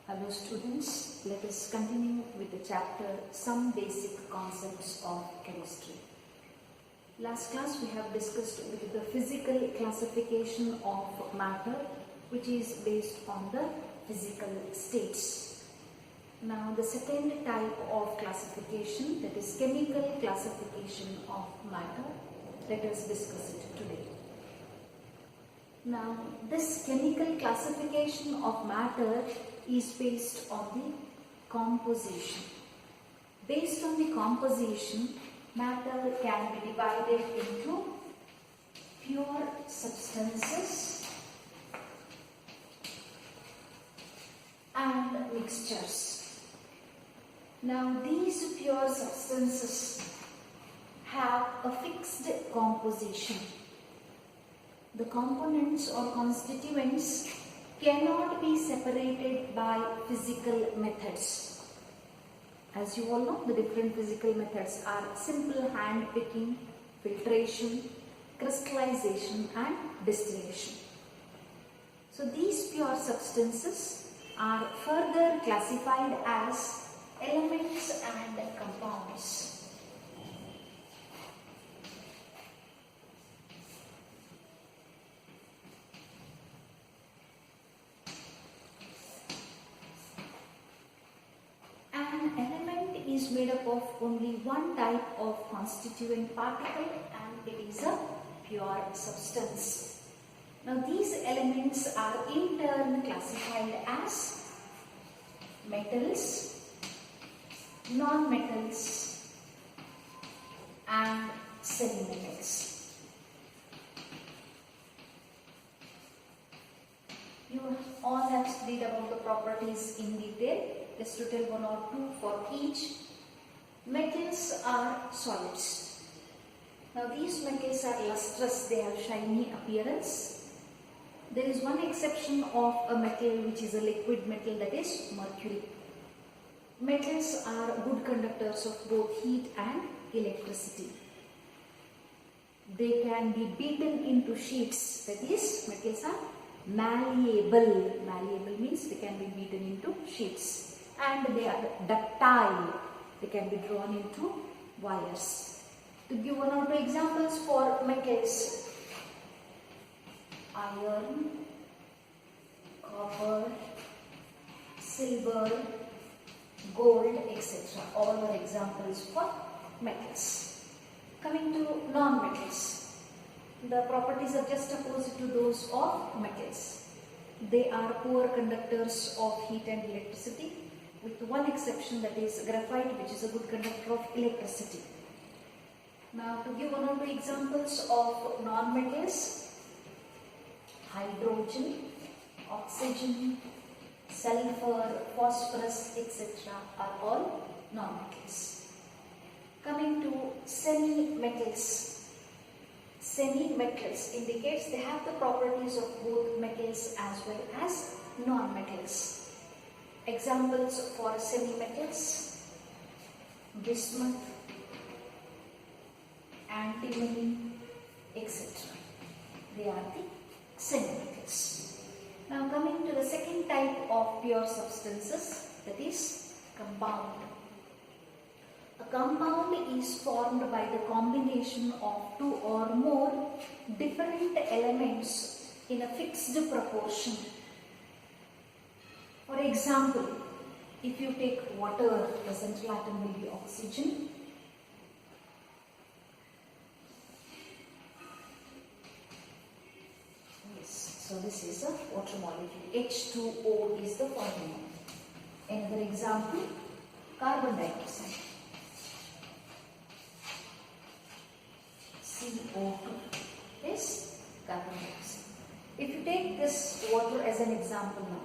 Hello students, let us continue with the chapter Some Basic Concepts of Chemistry. Last class we have discussed with the physical classification of matter, which is based on the physical states. Now the second type of classification, that is chemical classification of matter, let us discuss it today. Now this chemical classification of matter is based on the composition. Based on the composition, matter can be divided into pure substances and mixtures. Now these pure substances have a fixed composition. The components or constituents cannot be separated by physical methods. As you all know, the different physical methods are simple hand picking, filtration, crystallization and distillation. So these pure substances are further classified as elements and compounds. An element is made up of only one type of constituent particle and it is a pure substance. Now these elements are in turn classified as metals, non-metals and semi-metals. You all have studied about the properties in detail. Just to tell one or two for each. Metals are solids. Now these metals are lustrous, they have shiny appearance. There is one exception of a metal which is a liquid metal, that is mercury. Metals are good conductors of both heat and electricity. They can be beaten into sheets, that is metals are malleable. Malleable means they can be beaten into sheets. And they are ductile, they can be drawn into wires. To give one or two examples for metals: iron, copper, silver, gold, etc. All are examples for metals. Coming to non-metals, the properties are just opposite to those of metals. They are poor conductors of heat and electricity, with one exception, that is graphite, which is a good conductor of electricity. Now to give one or two examples of non-metals: hydrogen, oxygen, sulfur, phosphorus, etc. are all non-metals. Coming to semi-metals. Semi-metals indicates they have the properties of both metals as well as non-metals. Examples for semi-metals: bismuth, antimony, etc. They are the semi-metals. Now coming to the second type of pure substances, that is compound. A compound is formed by the combination of two or more different elements in a fixed proportion. For example, if you take water, the central atom will be oxygen. Yes, so this is a water molecule. H2O is the formula. Another example, carbon dioxide. CO2 is carbon dioxide. If you take this water as an example now,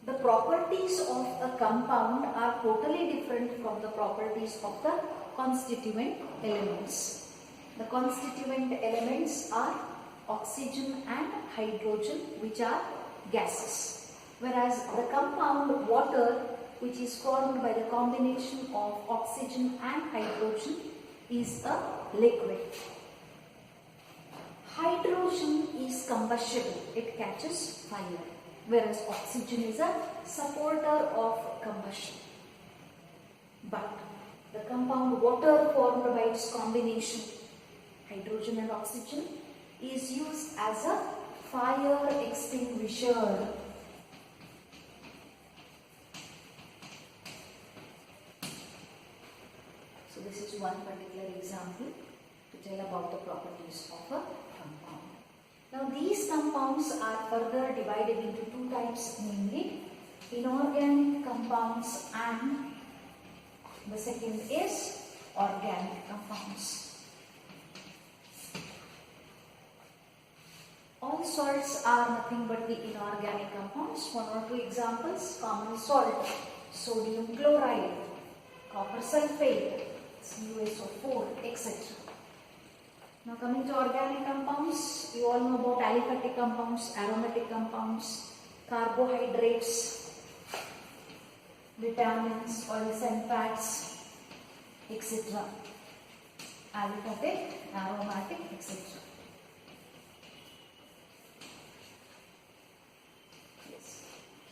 the properties of a compound are totally different from the properties of the constituent elements. The constituent elements are oxygen and hydrogen, which are gases, whereas the compound water, which is formed by the combination of oxygen and hydrogen, is a liquid. Hydrogen is combustible, it catches fire. whereas oxygen is a supporter of combustion. But the compound water formed by its combination, hydrogen and oxygen, is used as a fire extinguisher. So this is one particular example to tell about the properties of a compound. Now these compounds are further divided into two types, namely inorganic compounds and the second is organic compounds. All salts are nothing but the inorganic compounds. One or two examples: common salt, sodium chloride, copper sulfate, CuSO4, etc. Now coming to organic compounds, you all know about aliphatic compounds, aromatic compounds, carbohydrates, vitamins, oils and fats, etc. Aliphatic, aromatic, etc. Yes.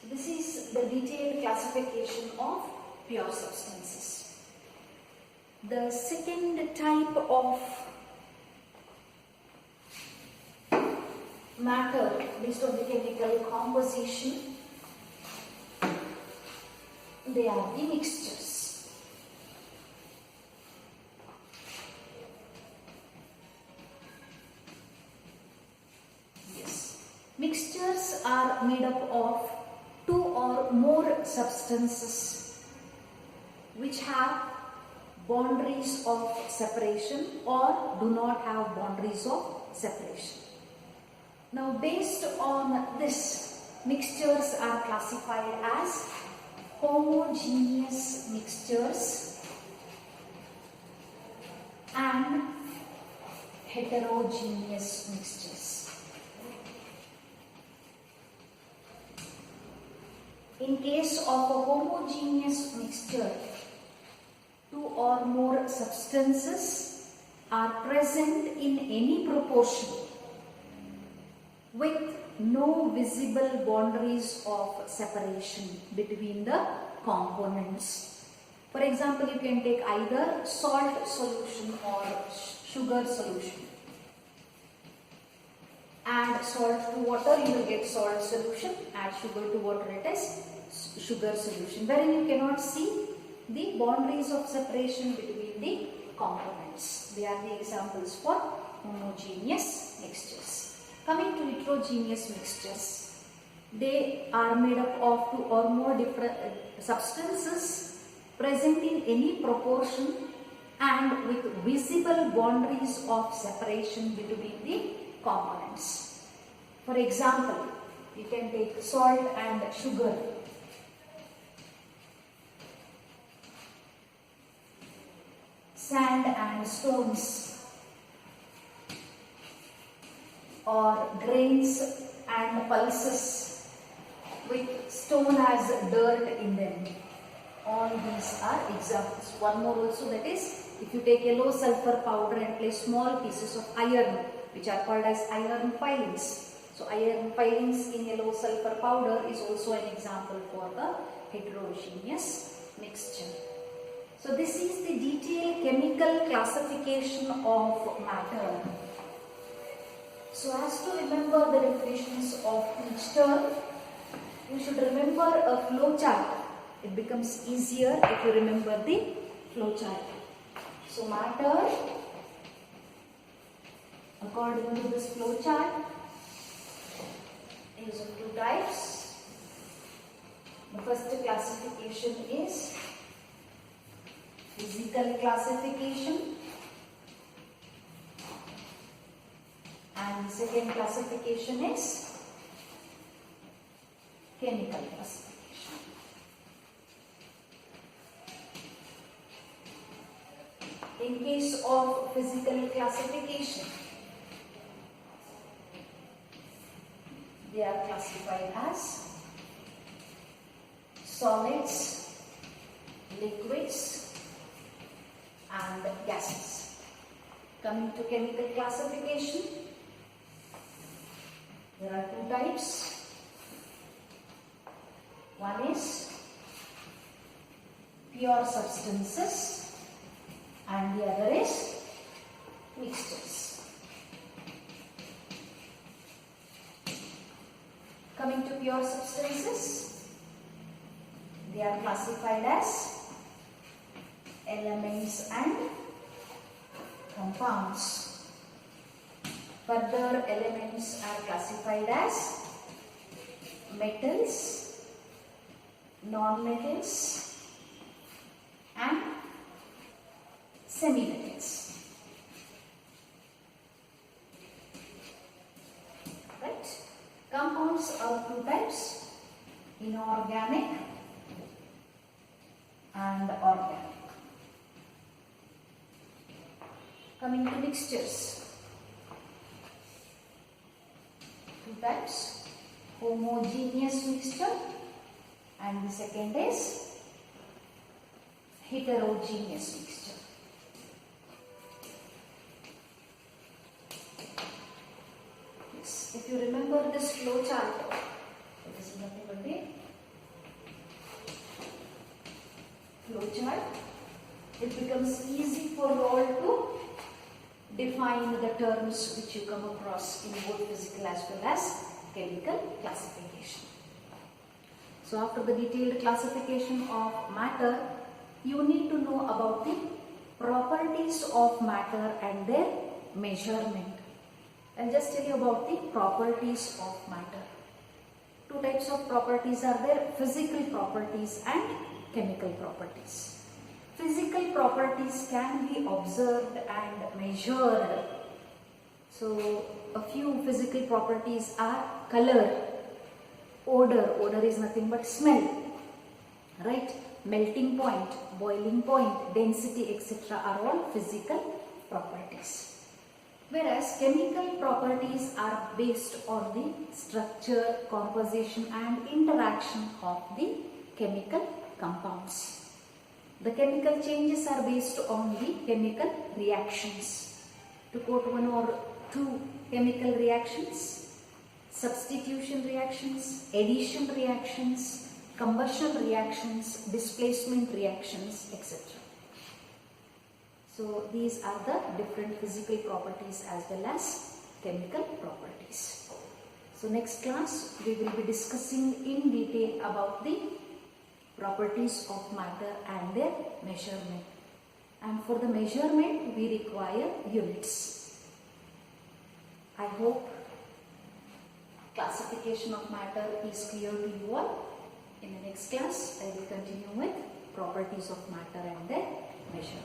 So this is the detailed classification of pure substances. The second type of matter based on the chemical composition, they are the mixtures. Yes. Mixtures are made up of two or more substances which have boundaries of separation or do not have boundaries of separation. Now based on this, mixtures are classified as homogeneous mixtures and heterogeneous mixtures. In case of a homogeneous mixture, two or more substances are present in any proportion with no visible boundaries of separation between the components. For example, you can take either salt solution or sugar solution. Add salt to water, you will get salt solution. Add sugar to water, it is sugar solution, wherein you cannot see the boundaries of separation between the components. They are the examples for homogeneous mixtures. Coming to heterogeneous mixtures, they are made up of two or more different substances present in any proportion and with visible boundaries of separation between the components. For example, you can take salt and sugar. Sand and stones, or grains and pulses with stone as dirt in them. All these are examples. One more also, that is, if you take yellow sulfur powder and place small pieces of iron, which are called as iron filings. So iron filings in yellow sulfur powder is also an example for the heterogeneous mixture. So this is the detailed chemical classification of matter. So as to remember the definitions of each term, you should remember a flow chart. It becomes easier if you remember the flow chart. So matter, according to this flow chart, is of two types. The first classification is physical classification, and the second classification is chemical classification. In case of physical classification, they are classified as solids, liquids, and gases. Coming to chemical classification, there are two types: One is pure substances and the other is mixtures. Coming to pure substances, they are classified as elements and compounds. Further, elements are classified as metals, non-metals and semi-metals. Right? Compounds are two types, inorganic and organic. Coming to mixtures, two types, homogeneous mixture and the second is heterogeneous mixture. Yes, if you remember this flow chart, this is nothing but the flow chart. It becomes easy for you all to define the terms which you come across in both physical as well as chemical classification. So after the detailed classification of matter, you need to know about the properties of matter and their measurement. I'll just tell you about the properties of matter. Two types of properties are there, physical properties and chemical properties. Physical properties can be observed and measured. So a few physical properties are color, odor, odor is nothing but smell, right? Melting point, boiling point, density, etc. are all physical properties. Whereas chemical properties are based on the structure, composition and interaction of the chemical compounds. The chemical changes are based on the chemical reactions. To quote one or two chemical reactions, substitution reactions, addition reactions, combustion reactions, displacement reactions, etc. So these are the different physical properties as well as chemical properties. So next class we will be discussing in detail about the properties of matter and their measurement. And for the measurement we require units. I hope classification of matter is clear to you all. In the next class I will continue with properties of matter and their measurement.